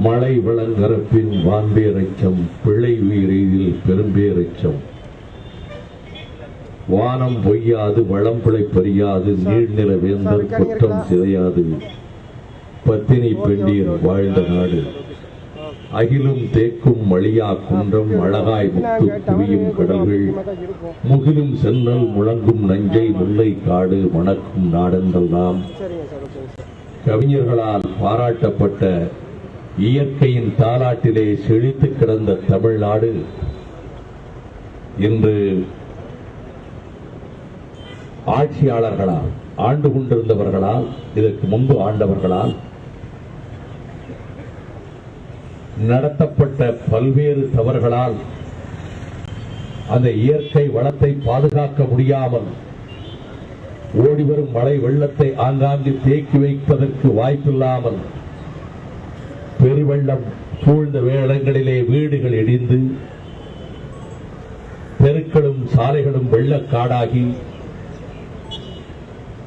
மழை விளங்கரப்பின் வான்பேரச்சம் பிள்ளை உயிரில் பெரும்பேரச்சம் வானம் பொய்யாது வளம்பிழை பறியாது நீழ்நில வேந்தர் குற்றம் சிதையாது பத்தினி பெண்டீர் வாழ்ந்த நாடு அகிலும் தேக்கும் மழியா குன்றம் அழகாய் முத்து குவியும் கடல்கள் முகிலும் சென்னல் முழங்கும் நஞ்சை முல்லை காடு மணக்கும் நாடென்றெல்லாம் கவிஞர்களால் பாராட்டப்பட்ட இயற்கையின் தாலாட்டிலே செழித்து கிடந்த தமிழ்நாடு இன்று ஆட்சியாளர்களால் ஆண்டு கொண்டிருந்தவர்களால் இதற்கு முன்பு ஆண்டவர்களால் நடத்தப்பட்ட பல்வேறு தவறுகளால் அந்த இயற்கை வளத்தை பாதுகாக்க முடியாமல் ஓடிவரும் மழை வெள்ளத்தை ஆங்காங்கு தேக்கி வைப்பதற்கு வாய்ப்பில்லாமல் பெருவெள்ளம் சூழ்ந்த இடங்களிலே வீடுகள் இடிந்து தெருக்களும் சாலைகளும் வெள்ளக்காடாகி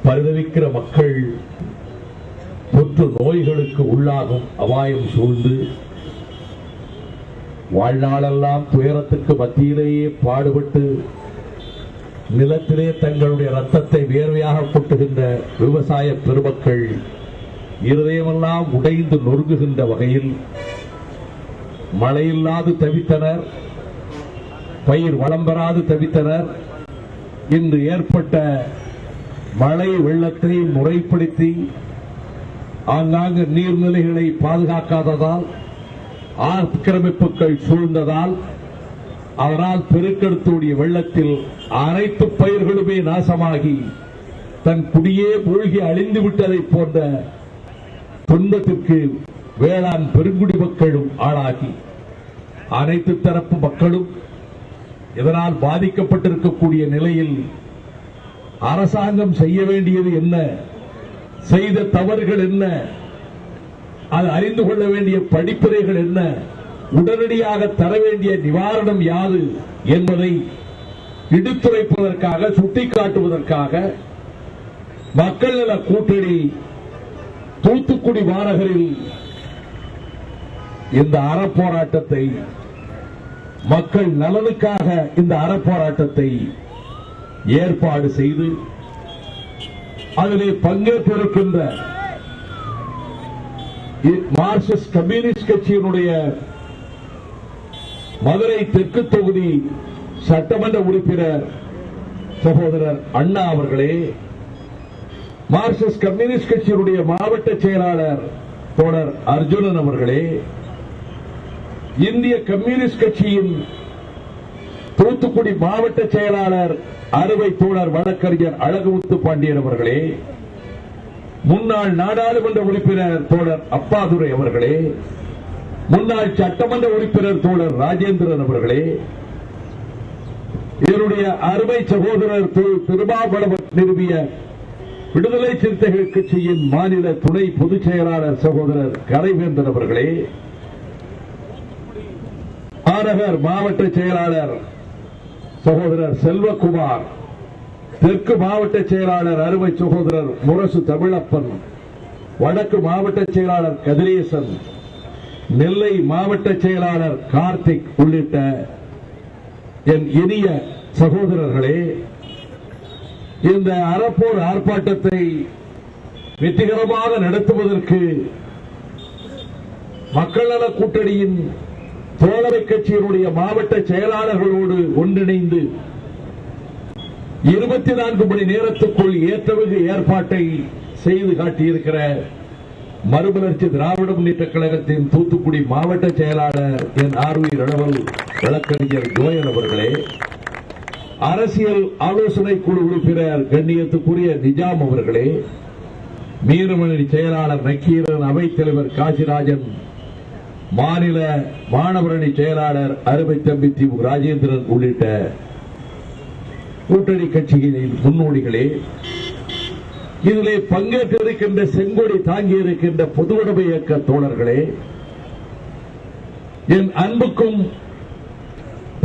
பரிதவிக்கிற மக்கள் தொற்று நோய்களுக்கு உள்ளாகும் அபாயம் சூழ்ந்து வாழ்நாளெல்லாம் துயரத்துக்கு மத்தியிலேயே பாடுபட்டு நிலத்திலே தங்களுடைய ரத்தத்தை வேர்வையாக கொட்டுகின்ற விவசாய பெருமக்கள் இருதயமெல்லாம் உடைந்து நொறுங்குகின்ற வகையில் மழையில்லாது தவித்தனர், பயிர் வளம் பெறாது தவித்தனர். இன்று ஏற்பட்ட மழை வெள்ளத்தை முறைப்படுத்தி ஆங்காங்கு நீர்நிலைகளை பாதுகாக்காததால் ஆக்கிரமிப்புகள் சூழ்ந்ததால் அதனால் பெருக்கெடுத்தோடிய வெள்ளத்தில் அனைத்து பயிர்களுமே நாசமாகி தன் குடியே மூழ்கி அழிந்து விட்டதை போன்ற துன்பத்திற்கு வேளாண் பெருங்குடி மக்களும் ஆளாகி அனைத்து தரப்பு மக்களும் இதனால் பாதிக்கப்பட்டிருக்கக்கூடிய நிலையில் அரசாங்கம் செய்ய வேண்டியது என்ன, செய்த தவறுகள் என்ன, அது அறிந்து கொள்ள வேண்டிய படிப்பினைகள் என்ன, உடனடியாக தர வேண்டிய நிவாரணம் யாது என்பதை எடுத்துரைப்பதற்காக சுட்டிக்காட்டுவதற்காக மக்கள் நல கூட்டணி தூத்துக்குடி மாநகரில் இந்த அறப்போராட்டத்தை, மக்கள் நலனுக்காக இந்த அறப்போராட்டத்தை ஏற்பாடு செய்து அதிலே பங்கேற்றிருக்கின்ற மார்க்சிஸ்ட் கம்யூனிஸ்ட் கட்சியினுடைய மதுரை தெற்கு தொகுதி சட்டமன்ற உறுப்பினர் சகோதரர் அண்ணா அவர்களே, மார்க்சிஸ்ட் கம்யூனிஸ்ட் கட்சியினுடைய மாவட்ட செயலாளர் தோழர் அர்ஜுனன் அவர்களே, இந்திய கம்யூனிஸ்ட் கட்சியின் தூத்துக்குடி மாவட்ட செயலாளர் அறுவை தோழர் வழக்கறிஞர் அழகுமுத்து பாண்டியன் அவர்களே, முன்னாள் நாடாளுமன்ற உறுப்பினர் தோழர் அப்பாதுரை அவர்களே, முன்னாள் சட்டமன்ற உறுப்பினர் தோழர் ராஜேந்திரன் அவர்களே, என்னுடைய அருமை சகோதரர் திருமாவளவன் நிறுவிய விடுதலை சிறுத்தைகள் கட்சியின் மாநில துணை பொதுச் செயலாளர் சகோதரர் கலைவேந்தன் அவர்களே, மாநகர் மாவட்ட செயலாளர் சகோதரர் செல்வகுமார், தெற்கு மாவட்ட செயலாளர் அருமை சகோதரர் முரசு தமிழப்பன், வடக்கு மாவட்ட செயலாளர் கதிரேசன், நெல்லை மாவட்ட செயலாளர் கார்த்திக் உள்ளிட்ட என் இனிய சகோதரர்களே, இந்த அறப்போர் ஆர்ப்பாட்டத்தை வெற்றிகரமாக நடத்துவதற்கு மக்கள் நல கூட்டணியின் தோழமை கட்சியினுடைய மாவட்ட செயலாளர்களோடு ஒன்றிணைந்து 24 மணி நேரத்துக்குள் ஏற்றமிகு ஏற்பாட்டை செய்து காட்டியிருக்கிற மறுமலர்ச்சி திராவிட முன்னேற்ற கழகத்தின் தூத்துக்குடி மாவட்ட செயலாளர் என் ஆர்வி ரளவல் வழக்கறிஞர் ஜோயல் அவர்களே, அரசியல் ஆலோசனை குழு உறுப்பினர் கண்ணியத்துக்குரிய நிஜாம் அவர்களே, மீனவனி செயலாளர் நக்கீரன், அவைத் தலைவர் காசிராஜன், மாநில மாணவரணி செயலாளர் அருமை தம்பி தி ராஜேந்திரன் உள்ளிட்ட கூட்டணி கட்சிகளின் முன்னோடிகளே, இதிலே பங்கேற்றிருக்கின்ற செங்கொடி தாங்கியிருக்கின்ற பொதுவுடைமை இயக்க தோழர்களே, என் அன்புக்கும்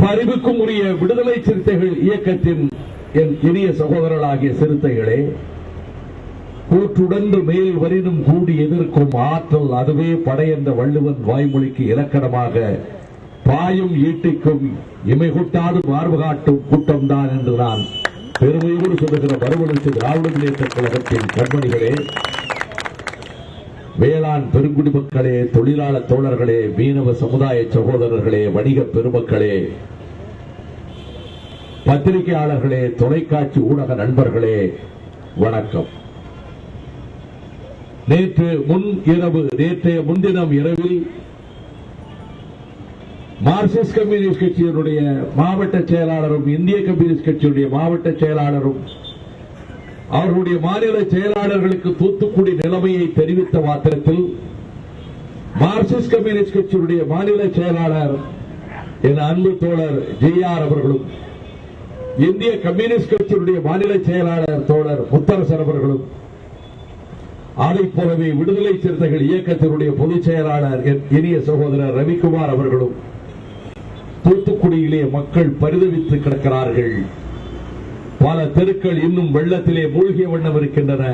பரிவுக்கும் உரிய விடுதலை சிறுத்தைகள் இயக்கத்தின் என் இனிய சகோதரர்களாகிய சிறுத்தைகளே, கூற்றுடன்று மேல் வரினும் கூடி எதிர்க்கும் ஆற்றல் அதுவே படை என்ற வள்ளுவன் வாய்மொழிக்கு இலக்கணமாக பாயும் ஈட்டிக்கும் இமைகுட்டாது மார்பு காட்டும் கூட்டம்தான் என்று நான் பெருமையோடு சொல்லுகிற மறுமலர்ச்சி திராவிட முன்னேற்ற கழகத்தின் கண்மணிகளே, வேளாண் பெருங்குடி மக்களே, தொழிலாளர் தோழர்களே, மீனவ சமுதாய சகோதரர்களே, வணிக பெருமக்களே, பத்திரிகையாளர்களே, தொலைக்காட்சி ஊடக நண்பர்களே, வணக்கம். நேற்றைய முன்தினம் இரவில் மார்க்சிஸ்ட் கம்யூனிஸ்ட் கட்சியினுடைய மாவட்ட செயலாளரும் இந்திய கம்யூனிஸ்ட் கட்சியுடைய மாவட்ட செயலாளரும் அவர்களுடைய மாநில செயலாளர்களுக்கு தூத்துக்குடி நிலைமையை தெரிவித்த மாத்திரத்தில் மார்க்சிஸ்ட் கம்யூனிஸ்ட் கட்சியுடைய மாநில செயலாளர் என் அன்பு தோழர் ஜெய்ஆர் அவர்களும் இந்திய கம்யூனிஸ்ட் கட்சியுடைய மாநில செயலாளர் தோழர் முத்தரசன் அவர்களும் அதைப் போலவே விடுதலை சிறுத்தைகள் இயக்கத்தினுடைய பொதுச் செயலாளர் என் இனிய சகோதரர் ரவிக்குமார் அவர்களும் தூத்துக்குடியிலே மக்கள் பரிதவித்து கிடக்கிறார்கள். பல தெருக்கள் இன்னும் வெள்ளத்திலே மூழ்கிய வண்ணம் இருக்கின்றன.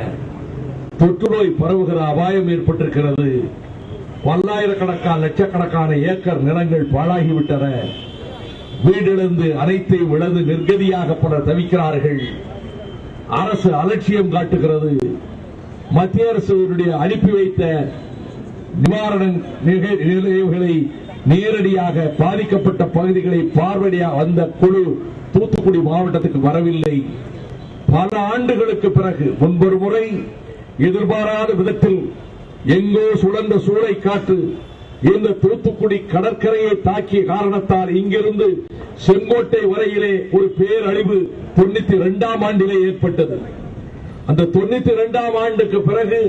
தொற்றுநோய் பரவுகிற அபாயம் ஏற்பட்டிருக்கிறது. பல்லாயிரக்கணக்கான லட்சக்கணக்கான ஏக்கர் நிலங்கள் பாழாகிவிட்டன. வீடிழந்து அனைத்தையும் இழந்து நிர்கதியாக பலர் தவிக்கிறார்கள். அரசு அலட்சியம் காட்டுகிறது. மத்திய அரசு அனுப்பி வைத்த நிவாரண நிலையங்களை நேரடியாக பாதிக்கப்பட்ட பகுதிகளை பார்வையிட வந்த குழு தூத்துக்குடி மாவட்டத்துக்கு வரவில்லை. பல ஆண்டுகளுக்கு பிறகு முன்பொரு முறை எதிர்பாராத விதத்தில் எங்கோ சுழன்ற சூளை காற்று இந்த தூத்துக்குடி கடற்கரையை தாக்கிய காரணத்தால் இங்கிருந்து செங்கோட்டை வரையிலே ஒரு பேரழிவு 92ஆம் ஆண்டிலே ஏற்பட்டது. அந்த 92ஆம் ஆண்டுக்கு பிறகு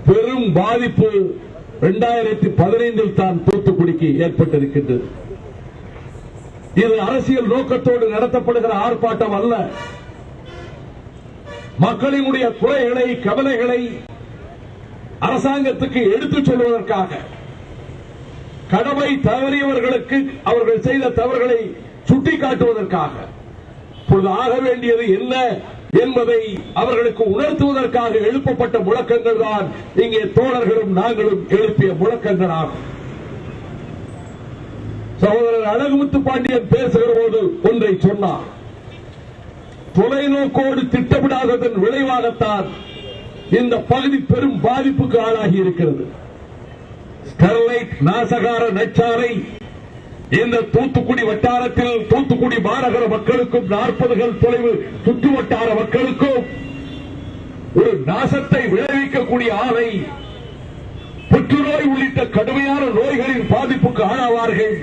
பெரும் பாதிப்பு 2015 தான் தூத்துக்குடிக்கு ஏற்பட்டிருக்கின்றது. இது அரசியல் நோக்கத்தோடு நடத்தப்படுகிற ஆர்ப்பாட்டம் அல்ல. மக்களினுடைய குறைகளை கவலைகளை அரசாங்கத்துக்கு எடுத்துச் சொல்வதற்காக, கடமை தவறியவர்களுக்கு அவர்கள் செய்த தவறுகளை சுட்டிக்காட்டுவதற்காக, இப்பொழுது ஆக வேண்டியது என்ன என்பதை அவர்களுக்கு உணர்த்துவதற்காக எழுப்பப்பட்ட முழக்கங்கள் தான் இங்கே தோழர்களும் நாங்களும் எழுப்பிய முழக்கங்கள் ஆகும். சகோதரர் அழகுமுத்து பாண்டியன் பேசுகிற போது ஒன்றை சொன்னார். தொலைநோக்கோடு திட்டமிடாததன் விளைவாகத்தான் இந்த பகுதி பெரும் பாதிப்புக்கு ஆளாகி இருக்கிறது. ஸ்டெர்லைட் நாசகார நச்சாரை இந்த தூத்துக்குடி வட்டாரத்தில் தூத்துக்குடி மாநகர மக்களுக்கும் 40 தொலைவு சுற்று வட்டார மக்களுக்கும் ஒரு நாசத்தை விளைவிக்கக்கூடிய ஆலை, புற்றுநோய் உள்ளிட்ட கடுமையான நோய்களின் பாதிப்புக்கு ஆளாவார்கள்.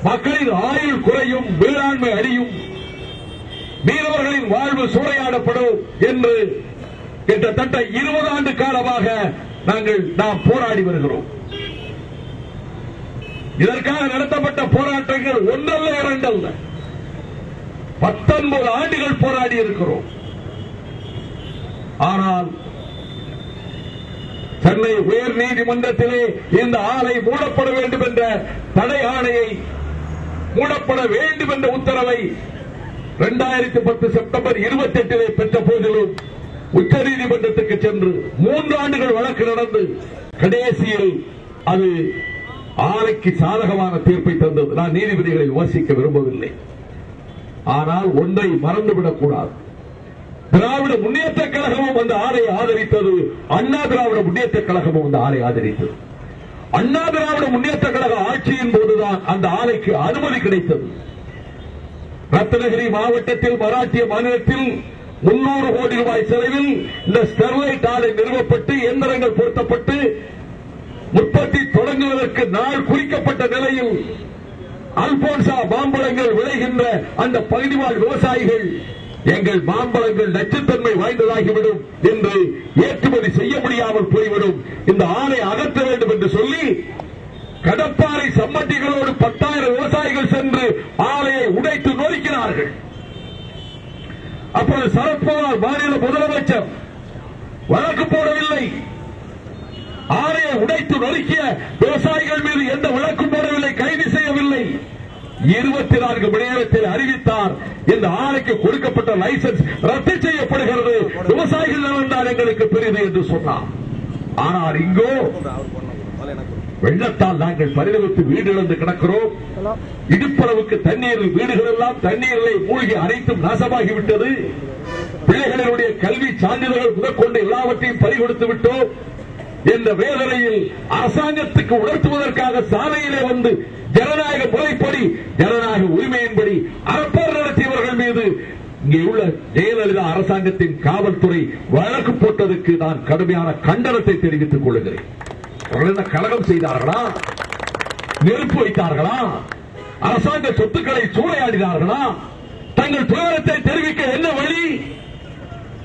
மக்களின் ஆயுள் குறையும், வேளாண்மை அழியும், மீனவர்களின் வாழ்வு சூறையாடப்படும் என்று கிட்டத்தட்ட 20 ஆண்டு காலமாக நாம் போராடி வருகிறோம். இதற்காக நடத்தப்பட்ட போராட்டங்கள் ஒன்றல்ல இரண்டல்ல, 19 ஆண்டுகள் போராடி இருக்கிறோம். ஆனால் சென்னை உயர் நீதிமன்றத்திலே இந்த ஆலை மூடப்பட வேண்டும் என்ற தடை ஆணையை, மூடப்பட வேண்டும் என்ற உத்தரவை 2010 செப்டம்பர் 28 பெற்ற போதிலும் உச்ச நீதிமன்றத்துக்கு சென்று 3 ஆண்டுகள் வழக்கு நடந்து கடைசியில் அது ஆலைக்கு சாதகமான தீர்ப்பை தந்தது. நான் நீதிபதிகளை விமர்சிக்க விரும்பவில்லை. ஆனால் ஒன்றை மறந்துவிடக் கூடாது. திராவிட முன்னேற்ற கழகமும் அந்த ஆலையை ஆதரித்தது, அண்ணா திராவிட முன்னேற்ற கழகமும் அந்த ஆலை ஆதரித்தது. அண்ணா திராவிட முன்னேற்ற கழக ஆட்சியின் போதுதான் அந்த ஆலைக்கு அனுமதி கிடைத்தது. ரத்னகிரி மாவட்டத்தில் மராட்டிய மாநிலத்தில் 300 கோடி ரூபாய் செலவில் இந்த ஸ்டெர்லைட் ஆலை நிறுவப்பட்டு இயந்திரங்கள் பொருத்தப்பட்டு உற்பத்தி தொடங்குவதற்கு நாள் குறிக்கப்பட்ட நிலையில் அல்போன்சா மாம்பழங்கள் விளைகின்ற அந்த பகுதிவாழ் விவசாயிகள் எங்கள் மாம்பழங்கள் நச்சுத்தன்மை வாய்ந்ததாகிவிடும் என்று ஏற்றுமதி செய்ய முடியாமல் போய்விடும், இந்த ஆலை அகற்ற வேண்டும் என்று சொல்லி கடப்பாறை சம்மட்டிகளோடு 10,000 விவசாயிகள் சென்று ஆலையை உடைத்து நொறுக்கினார்கள். அப்போது சரத்பவார் மாநில முதலமைச்சர் வழக்கு போடவில்லை. ஆலையை உடைத்து நொறுக்கிய விவசாயிகள் மீது எந்த வழக்கும் போடவில்லை, கைது செய்யவில்லை. 24 மணி நேரத்தில் அறிவித்தார். இந்த ஆலைக்கு கொடுக்கப்பட்ட லைசன்ஸ் ரத்து செய்யப்படுகிறது, விவசாயிகள் நலன்தான் எங்களுக்கு பெரிது என்று சொன்னார். ஆனால் இங்கோ வெள்ளத்தால் நாங்கள் பரிதவித்து வீடு இழந்து கிடக்கிறோம். இடுப்பளவுக்கு தண்ணீரில் வீடுகள் எல்லாம் தண்ணீரிலே மூழ்கி அனைத்தும் நாசமாகிவிட்டது. பிள்ளைகளுடைய கல்வி சான்றிதழ்கள் முதற்கொண்டு எல்லாவற்றையும் பறிகொடுத்து விட்டோம் என்ற வேதனையில் அரசாங்கத்துக்கு உணர்த்துவதற்காக சாலையிலே வந்து ஜனநாயக முறைப்படி ஜனநாயக உரிமையின்படி அறப்போர் நடத்தியவர்கள் மீது இங்கே உள்ள ஜெயலலிதா அரசாங்கத்தின் காவல்துறை வழக்கு போட்டதற்கு நான் கடுமையான கண்டனத்தை தெரிவித்துக் கொள்கிறேன். கலகம் செய்தார்களா? நெருப்பு வைத்தார்களா? அரசாங்க சொத்துக்களை சூறையாடினார்களா? தங்கள் துயரத்தை தெரிவிக்க என்ன வழி?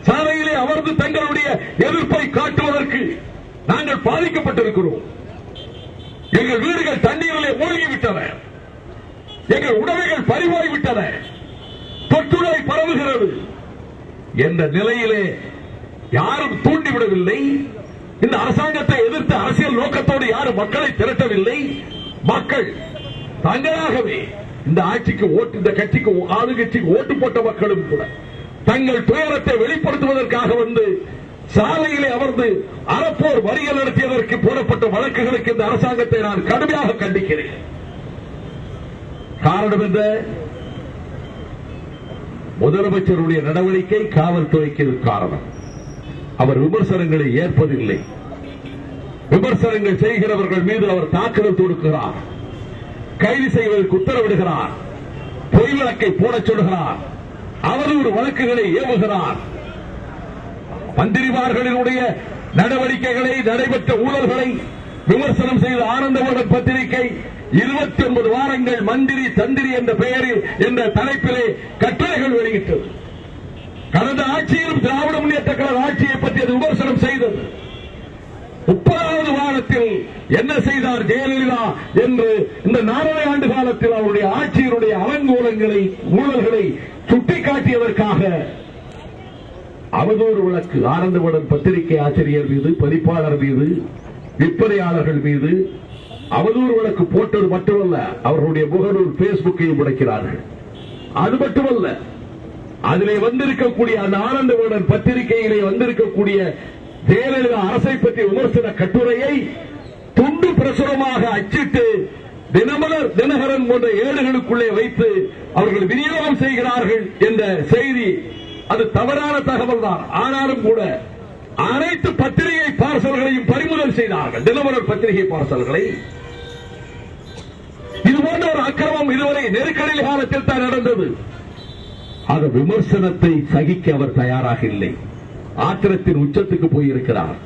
சாலையிலே அமர்ந்து தங்களுடைய எதிர்ப்பை காட்டுவதற்கு நாங்கள் பாதிக்கப்பட்டிருக்கிறோம். எங்கள் வீடுகள் தண்ணீரிலே மூழ்கிவிட்டன, எங்கள் உடமைகள் பறிபோய்விட்டன, தொற்றுநோய் பரவுகிறது என்ற நிலையிலே யாரும் தூண்டிவிடவில்லை. இந்த அரசாங்கத்தை எதிர்த்து அரசியல் நோக்கத்தோடு யாரும் மக்களை திரட்டவில்லை. மக்கள் தங்களாகவே இந்த ஆட்சிக்கு ஓட்டு, இந்த கட்சிக்கு ஆளுங்கட்சிக்கு ஓட்டு போட்ட மக்களும் கூட தங்கள் துயரத்தை வெளிப்படுத்துவதற்காக வந்து சாலையிலே அமர்ந்து அறப்போர் வரிகள் நடத்தியதற்கு போடப்பட்ட வழக்குகளுக்கு இந்த அரசாங்கத்தை நான் கடுமையாக கண்டிக்கிறேன். காரணம் என்ன? முதலமைச்சருடைய நடவடிக்கை காவல்துறைக்கு காரணம். அவர் விமர்சனங்களை ஏற்பதில்லை. விமர்சனங்கள் செய்கிறவர்கள் மீது அவர் தாக்குதல் தொடுக்கிறார், கைது செய்வதற்கு உத்தரவிடுகிறார், பொய் வழக்கை போடச் சொல்கிறார், அவதூறு வழக்குகளை ஏவுகிறார். மந்திரிமார்களினுடைய நடவடிக்கைகளை, நடைபெற்ற ஊழல்களை விமர்சனம் செய்த ஆனந்தவர்தன் பத்திரிகை 29 வாரங்கள் மந்திரி தந்திரி என்ற பெயரில் என்ற தலைப்பிலே கட்டுரைகள் வெளியிட்டது. கடந்த ஆட்சியிலும் திராவிட முன்னேற்ற கழக ஆட்சியை பற்றி அது விமர்சனம் செய்தது. 30வது வாரத்தில் என்ன செய்தார் ஜெயலலிதா என்று இந்த 4 ஆண்டு காலத்தில் அவருடைய ஆட்சியினுடைய அலங்கோலங்களை, ஊழல்களை சுட்டிக்காட்டியதற்காக அவதூறு வழக்கு ஆனந்தவர்தன் பத்திரிகை ஆசிரியர் மீது, பதிப்பாளர் மீது, விற்பனையாளர்கள் மீது அவதூறு வழக்கு போட்டது மட்டுமல்ல, அவர்களுடைய முகநூல் பேஸ்புக்கையும் முடக்கிறார்கள். அது மட்டுமல்ல, அதிலே வந்திருக்கக்கூடிய அந்த ஆனந்தவர்தன் பத்திரிகையிலே வந்திருக்கக்கூடிய ஜெயலலிதா அரசை பற்றிய விமர்சன கட்டுரையை துண்டு பிரசுரமாக அச்சிட்டு தினமலர், தினகரன் போன்ற ஏடுகளுக்குள்ளே வைத்து அவர்கள் விநியோகம் செய்கிறார்கள் என்ற செய்தி அது தவறான தகவல் தான். ஆனாலும் கூட அனைத்து பத்திரிகை பார்சல்களையும் பறிமுதல் செய்தார்கள். தினமலர் பத்திரிகை பார்சல்களை. இதுபோன்ற ஒரு அக்கிரமம் இதுவரை நெருக்கடி காலத்தில் தான் நடந்தது. அந்த விமர்சனத்தை சகிக்க அவர் தயாராக இல்லை. ஆத்திரத்தின் உச்சத்துக்கு போயிருக்கிறார்.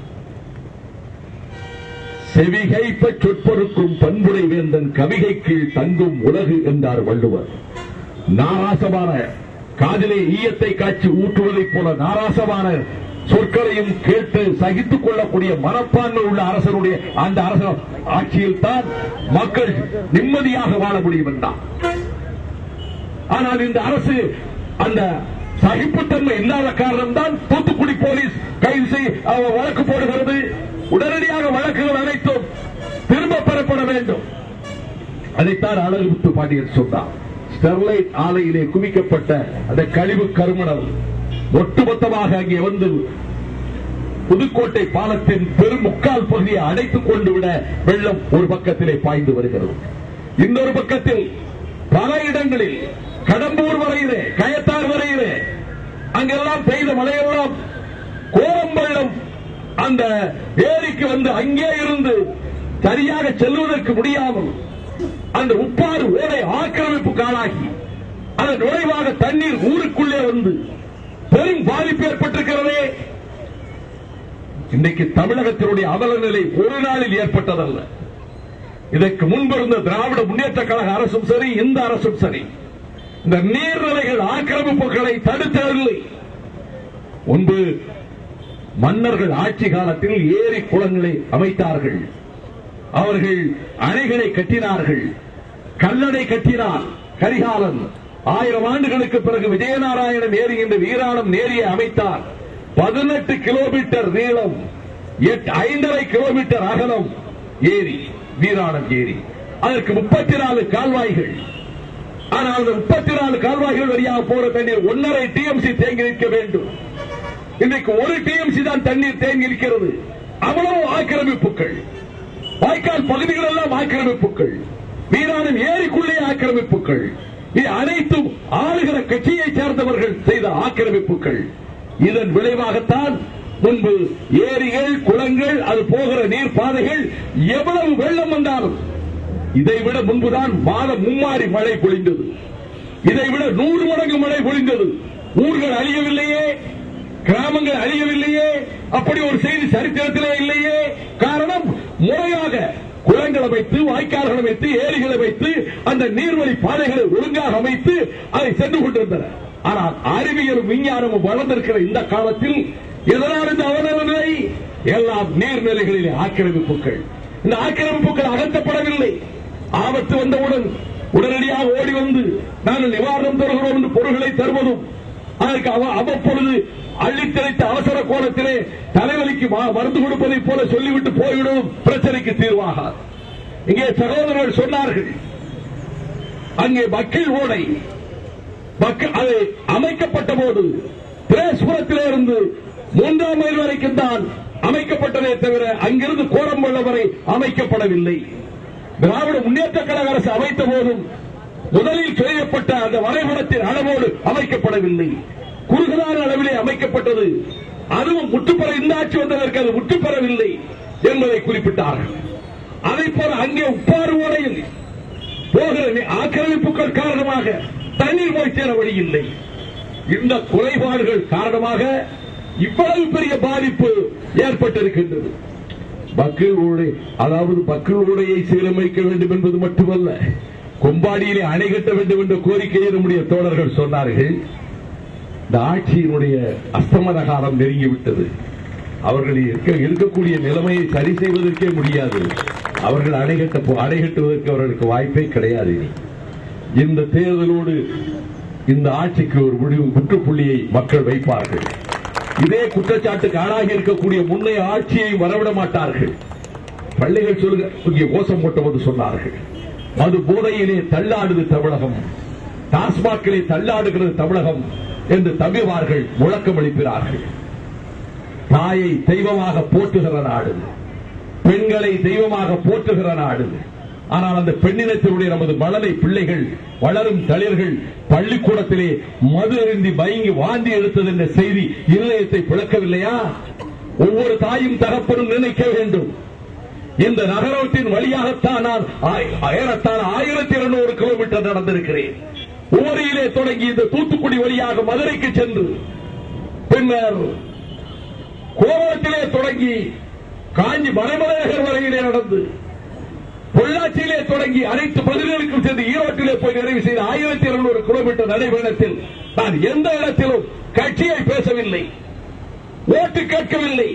செவிகைப்ப சொற்பொருக்கும் பண்புடை வேந்தன் கவிகை கீழ் தங்கும் உலகு என்றார் வள்ளுவர். நாராசமான காதிலே ஈயத்தை காட்சி ஊற்றுவதைப் போல நாராசமான சொற்களையும் கேட்டு சகித்துக் கொள்ளக்கூடிய மனப்பான்மை உள்ள அரசனுடைய அந்த அரச ஆட்சியில் தான் மக்கள் நிம்மதியாக வாழ முடியும் என்றார். ஆனால் இந்த அரசு அந்த சகிப்புத்தன்மை இல்லாத காரணம் தான் தூத்துக்குடி போலீஸ் கைது செய்ய வழக்கு போடுகிறது. உடனடியாக வழக்குகள் அனைத்தும் திரும்ப பெறப்பட வேண்டும். அதைத்தான் அழகுமுத்து பாண்டியன் சொன்னார். ஸ்டெர்லைட் ஆலையிலே குவிக்கப்பட்ட அந்த கழிவு கருமணல் ஒட்டுமொத்தமாக அங்கே வந்து புதுக்கோட்டை பாலத்தின் பெரும் முக்கால் பகுதியை அடைத்துக் கொண்டு விட வெள்ளம் ஒரு பக்கத்திலே பாய்ந்து வருகிறது. இன்னொரு பக்கத்தில் பல இடங்களில் கடம்பூர் வரையிலே, கயத்தார் வரையிலே அங்கெல்லாம் பெய்த மழையெல்லாம் கோரம்பள்ளம் அந்த ஏரிக்கு வந்து அங்கே இருந்து சரியாக செல்வதற்கு முடியாமல் அந்த உப்பாறு ஓடை ஆக்கிரமிப்புக்கு ஆளாகி அதன் நுழைவாக தண்ணீர் ஊருக்குள்ளே வந்து பெரும் பாதிப்பு ஏற்பட்டிருக்கிறதே. இன்றைக்கு தமிழகத்தினுடைய அவல நிலை ஒரு நாளில் ஏற்பட்டதல்ல. இதற்கு முன்பிருந்த திராவிட முன்னேற்ற கழக அரசும் சரி, இந்த அரசும் சரி, இந்த நீர்நிலைகள் ஆக்கிரமிப்புகளை தடுத்ததில்லை. முன்பு மன்னர்கள் ஆட்சி காலத்தில் ஏரி குளங்களை அமைத்தார்கள், அவர்கள் அணைகளை கட்டினார்கள், கல்லணை கட்டினார் கரிகாலன். 1000 ஆண்டுகளுக்கு பிறகு விஜயநாராயணன் ஏரி என்று வீராணம் ஏரியை அமைத்தார். 18 கிலோமீட்டர் நீளம், 5.5 கிலோமீட்டர் அகலம் ஏரி, வீராணம் ஏரி. அதற்கு 34 கால்வாய்கள். ஆனால் அந்த 34 கால்வாய்கள் வழியாக போற தண்ணீர் 1.5 TMC தேங்கி நிற்க வேண்டும். இன்றைக்கு 1 TMC தான் தண்ணீர் தேங்கி இருக்கிறது. அவ்வளவு ஆக்கிரமிப்புகள், வாய்க்கால் பகுதிகள் எல்லாம் ஆக்கிரமிப்புகள், வீராணம் ஏரிக்குள்ளே ஆக்கிரமிப்புகள். இது அனைத்தும் ஆளுகிற கட்சியை சேர்ந்தவர்கள் செய்த ஆக்கிரமிப்புகள். இதன் விளைவாகத்தான் முன்பு ஏரிகள், குளங்கள், அது போகிற நீர் பாதைகள் எவ்வளவு வெள்ளம் வந்தாலும் இதைவிட முன்புதான் மாதம் மும்மாறி மழை பொழிந்தது. இதைவிட 100 மடங்கு மழை பொழிந்தது. ஊர்கள் அழியவில்லையே, கிராமங்கள் அழியவில்லையே, அப்படி ஒரு செய்தி சரித்திரத்திலே இல்லையே. காரணம், முறையாக குளங்கள் அமைத்து, வாய்க்கால்கள் அமைத்து, ஏரிகளை வைத்து, அந்த நீர்வழி பாதைகளை ஒழுங்காக அமைத்து அதை சென்று கொண்டிருந்தன. ஆனால் அறிவியலும் விஞ்ஞானமும் வளர்ந்திருக்கிற இந்த காலத்தில் எதனால் இந்த அவலநிலை? எல்லாம் நீர்நிலைகளிலே ஆக்கிரமிப்புகள். இந்த ஆக்கிரமிப்புகள் அகற்றப்படவில்லை. ஆபத்து வந்தவுடன் உடனடியாக ஓடி வந்து நாங்கள் நிவாரணம் தருகிறோம் என்று பொருட்களை தருவதும், அதற்கு அவ்வப்பொழுது அள்ளித்தலைத்த அவசர கோலத்திலே தலைவலிக்கு மருந்து கொடுப்பதை போல சொல்லிவிட்டு போய்விடும் பிரச்சனைக்கு தீர்வாக. இங்கே சகோதரர்கள் சொன்னார்கள், அங்கே மக்கள் ஓடை அது அமைக்கப்பட்ட போது திரேஸ்புரத்திலே இருந்து 3ஆம் மைல் வரைக்கும் தான் அமைக்கப்பட்டதே தவிர அங்கிருந்து கோரம்பள்ளம் வரை அமைக்கப்படவில்லை. திராவிட முன்னேற்ற கழக அரசு அமைத்த போதும் முதலில் செய்யப்பட்ட அந்த வரைபடத்தின் அளவோடு அமைக்கப்படவில்லை. குறுகலான அளவிலே அமைக்கப்பட்டது. அதுவும் முற்றுப்பெற இந்த ஆட்சி வந்ததற்கு அது முற்றுப்பெறவில்லை என்பதை குறிப்பிட்டார்கள். அதை போல அங்கே உப்பாறு ஓடையில் போகிற ஆக்கிரமிப்புகள் காரணமாக தண்ணீர் போய் சேர வழி இல்லை. இந்த குறைபாடுகள் காரணமாக இவ்வளவு பெரிய பாதிப்பு ஏற்பட்டிருக்கின்றது. மக்கள் ஓடை, அதாவது மக்கள் ஓடையை சீரமைக்க வேண்டும் என்பது மட்டுமல்ல, கொம்பாடியிலே அணை கட்ட வேண்டும் என்ற கோரிக்கையை நம்முடைய தோழர்கள் சொன்னார்கள். இந்த ஆட்சியினுடைய அஸ்தமன காலம் நெருங்கிவிட்டது. அவர்கள் இருக்கக்கூடிய நிலைமையை சரி செய்வதற்கே முடியாது. அவர்கள் அணை கட்டுவதற்கு அவர்களுக்கு வாய்ப்பே கிடையாது. இந்த தேர்தலோடு இந்த ஆட்சிக்கு ஒரு முற்றுப்புள்ளியை மக்கள் வைப்பார்கள். இதே குற்றச்சாட்டுக்கு ஆளாகி இருக்கக்கூடிய முன்னைய ஆட்சியை வரவிட மாட்டார்கள். பள்ளிகள் சொல்லுங்க, கோஷம் போட்டபோது சொன்னார்கள், மது போதையிலே தள்ளாடுது தமிழகம், டாஸ்மாகிலே தள்ளாடுகிறது தமிழகம் என்று தம்பிவார்கள் முழக்கம் அளிக்கிறார்கள். தாயை தெய்வமாக போற்றுகிற நாடு, பெண்களை தெய்வமாக போற்றுகிற நாடு. ஆனால் அந்த பெண்ணினத்தினுடைய நமது மழலை பிள்ளைகள், வளரும் தளிர்கள் பள்ளிக்கூடத்திலே மது அருந்தி பயங்கி வாந்தி எடுத்தது என்ற செய்தி இருதயத்தை பிளக்கவில்லையா? ஒவ்வொரு தாயும் தகப்பனும் நினைக்க வேண்டும், இந்த நகரத்தின் வழியாகத்தான் நான் ஏறத்தாழ 1200 கிலோமீட்டர் நடந்திருக்கிறேன். ஊரிலே தொடங்கி இந்த தூத்துக்குடி வழியாக மதுரைக்கு சென்று, பின்னர் கோவளத்திலே தொடங்கி காஞ்சி மறைமலைநகர் வரையிலே நடந்து, பொள்ளாச்சியிலே தொடங்கி அனைத்து பகுதிகளுக்கும் சென்று ஈரோட்டிலே போய் நிறைவு செய்த 1200 கிலோமீட்டர் நடைபயணத்தில் நான் எந்த இடத்திலும் கட்சியை பேசவில்லை, ஓட்டு கேட்கவில்லை,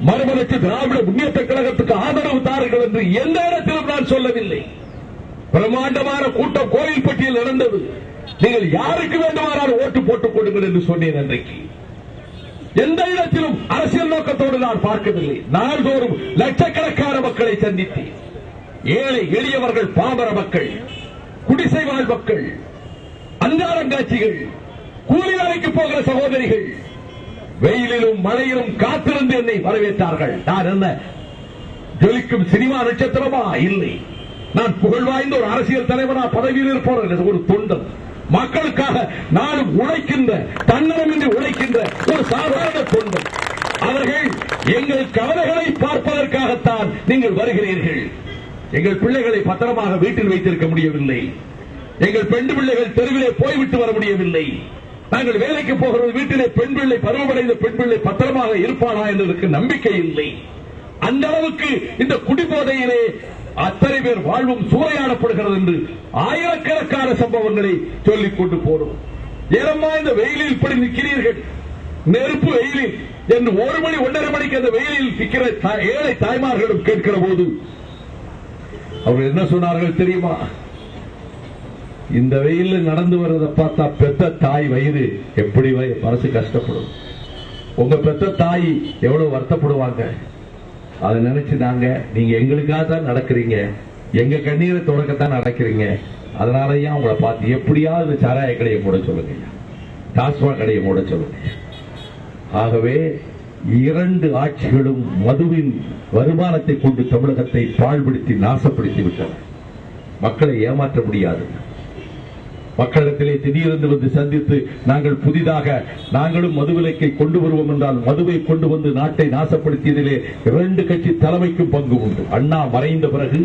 மறுமலர்ச்சி திராவிட முன்னேற்ற கழகத்துக்கு ஆதரவு தாருங்கள் என்று எந்த இடத்திலும் நான் சொல்லவில்லை. பிரம்மாண்டமான கூட்டம் கோயில்பட்டியில் நடந்தது. நீங்கள் யாருக்கு வேண்டுமானால் ஓட்டு போட்டுக் கொடுங்கள் என்று சொன்னேன். அன்றைக்கு எந்த இடத்திலும் அரசியல் நோக்கத்தோடு நான் பார்க்கவில்லை. நாள்தோறும் லட்சக்கணக்கான மக்களை சந்தித்தேன். ஏழை எளியவர்கள், பாமர மக்கள், குடிசை வாழ் மக்கள், அன்றாடங்காட்சிகள், கூலி வேலைக்கு போகிற சகோதரிகள் வெயிலிலும் மழையிலும் காத்திருந்து என்னை வரவேற்றார்கள். நான் என்ன ஜொலிக்கும் சினிமா நட்சத்திரமா? இல்லை. நான் புகழ்வாய்ந்த ஒரு அரசியல் தலைவனா, பதவியில் இருப்பவர், ஒரு தொண்டன், மக்களுக்காக நானும் உழைக்கின்ற, தன்னலமின்றி உழைக்கின்ற ஒரு சாதாரண தொண்டன். அவர்கள் எங்கள் கவலைகளை பார்ப்பதற்காகத்தான் நீங்கள் வருகிறீர்கள். எங்கள் பிள்ளைகளை பத்திரமாக வீட்டில் வைத்திருக்க முடியவில்லை. எங்கள் பெண் பிள்ளைகள் தெருவிலே போய்விட்டு வர முடியவில்லை. நாங்கள் வேலைக்கு போகிறது, வீட்டிலே பெண் பிள்ளை, பருவமடைந்த பெண் பிள்ளை பத்திரமாக இருப்பானா என்பதற்கு நம்பிக்கை இல்லை. அந்த அளவுக்கு இந்த குடிபோதையிலே அத்தனை பேர் வாழ்வும் சூறையாடப்படுகிறது என்று ஆயிரக்கணக்கான சம்பவங்களை சொல்லிக் கொண்டு போறோம். ஏறம்மா இந்த வெயிலில் இப்படி நிற்கிறீர்கள், நெருப்பு வெயிலில் என்று 1 மணி 1:30 மணிக்கு அந்த வெயிலில் நிற்கிற ஏழை தாய்மார்களிடம் கேட்கிற போது அவர்கள் என்ன சொன்னார்கள் தெரியுமா? இந்த வெயிலில் நடந்து வர்றதை பார்த்தா பெத்த தாய் வயிறு எப்படி மனசு கஷ்டப்படும், உங்க பெத்த தாய் எவ்வளவு வருத்தப்படுவாங்க, அதை நினைச்சு நாங்க, நீங்க எங்களுக்காக தான் நடக்கிறீங்க, எங்க கண்ணீரை தொடக்கத்தான் நடக்கிறீங்க, அதனாலயே உங்களை பார்த்து எப்படியாவது சாராய கடையை மூட சொல்லுங்க, டாஸ்மாக் கடையை மூட சொல்லுங்க. ஆகவே இரண்டு ஆட்சிகளும் மதுவின் வருமானத்தை கொண்டு தமிழகத்தை பாழ்படுத்தி நாசப்படுத்தி விட்டன. மக்களை ஏமாற்ற முடியாது. மக்களிடத்திலே திடீரென்று வந்து சந்தித்து நாங்கள் புதிதாக நாங்களும் மதுவிலக்கை கொண்டு வருவோம் என்றால் மதுவை கொண்டு வந்து நாட்டை நாசப்படுத்தியதிலே இரண்டு கட்சி தலைமைக்கும் பங்கு உண்டு. அண்ணா மறைந்த பிறகு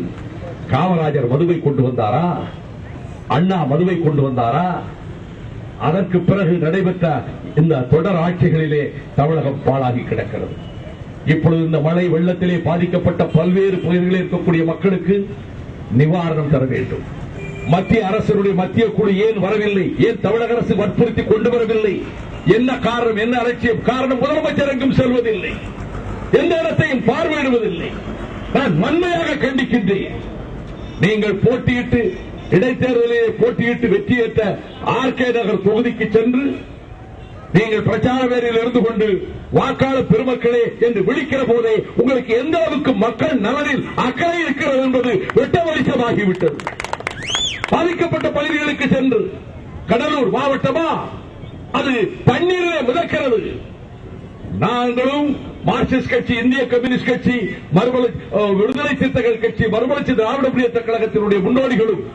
காமராஜர் மதுவை கொண்டு வந்தாரா? அண்ணா மதுவை கொண்டு வந்தாரா? அதற்கு பிறகு நடைபெற்ற இந்த தொடர் ஆட்சிகளிலே தமிழகம் பாழாகி கிடக்கிறது. இப்பொழுது இந்த மழை வெள்ளத்திலே பாதிக்கப்பட்ட பல்வேறு பகுதிகளில் இருக்கக்கூடிய மக்களுக்கு நிவாரணம் தர வேண்டும். மத்திய அரசுடைய மத்திய குழு ஏன் வரவில்லை? ஏன் தமிழக அரசு வற்புறுத்தி கொண்டு வரவில்லை? என்ன காரணம்? என்ன அலட்சியம்? காரணம், முதலமைச்சர் எங்கும் செல்வதில்லை, எந்த இடத்தையும் பார்வையிடுவதில்லை. நான் வன்மையாக கண்டிக்கின்றேன். நீங்கள் போட்டியிட்டு இடைத்தேர்தலிலே போட்டியிட்டு வெற்றியேற்ற ஆர்கே நகர் தொகுதிக்கு சென்று நீங்கள் பிரச்சார வேலையில் இருந்து கொண்டு வாக்காளர் பெருமக்களே என்று விழிக்கிற போதே உங்களுக்கு எந்த அளவுக்கு மக்கள் நலனில் அக்கறை இருக்கிறது என்பது வெட்ட வெளிச்சமாகிவிட்டது. பாதிக்கப்பட்ட பகுதிகளுக்கு சென்று கடலூர் மாவட்டமா அது தண்ணீரிலே மிதக்கிறது. நாங்களும் மார்க்சிஸ்ட் கட்சி, இந்திய கம்யூனிஸ்ட் கட்சி, விடுதலை சிறுத்தைகள் கட்சி, மறுமலர்ச்சி திராவிட முன்னேற்ற கழகத்தினுடைய முன்னோடிகளும்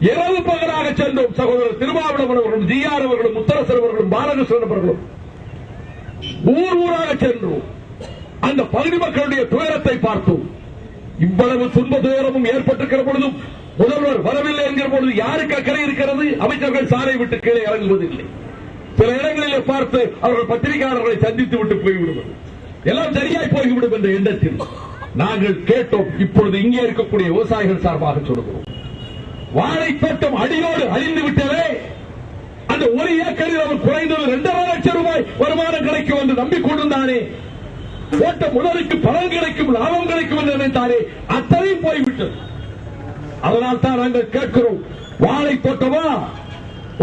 இரவு பகலாக சென்றோம். சகோதரர் திருமாவளவன் அவர்களும், ஜிஆர் அவர்களும், முத்தரசர் அவர்களும், பாலகிருஷ்ணன் அவர்களும் ஊர் ஊராக சென்றோம். அந்த பகுதி மக்களுடைய துயரத்தை பார்த்தோம். இவ்வளவு துன்ப துயரமும் ஏற்பட்டிருக்கிற பொழுதும் முதல்வர் வரவில்லை என்கிற பொழுது யாருக்கு அக்கறை இருக்கிறது? அமைச்சர்கள் சாலை விட்டு கீழே இறங்குவதில்லை. சில இடங்களில் பார்த்து அவர்கள் பத்திரிகையாளர்களை சந்தித்து விட்டு போய்விடுவது, எல்லாம் சரியாய் போய்விடும் என்ற எண்ணத்தில் நாங்கள் கேட்டோம். இப்பொழுது இங்கே இருக்கக்கூடிய விவசாயிகள் சார்பாக சொல்லுகிறோம், வாழை தோட்டம் அடியோடு அழிந்து விட்டதே. அந்த ஒரு ஏக்கரில் அவர் குறைந்தது 2.5 லட்சம் ரூபாய் வருமானம் கிடைக்கும் என்று நம்பிக்கொண்டிருந்தானே, போட்ட முதலுக்கு பலன் கிடைக்கும், லாபம் கிடைக்கும் என்று நினைத்தாரே, அத்தனையும் போய்விட்டது. அதனால் தான் நாங்கள் கேட்கிறோம், வாழை தோட்டமா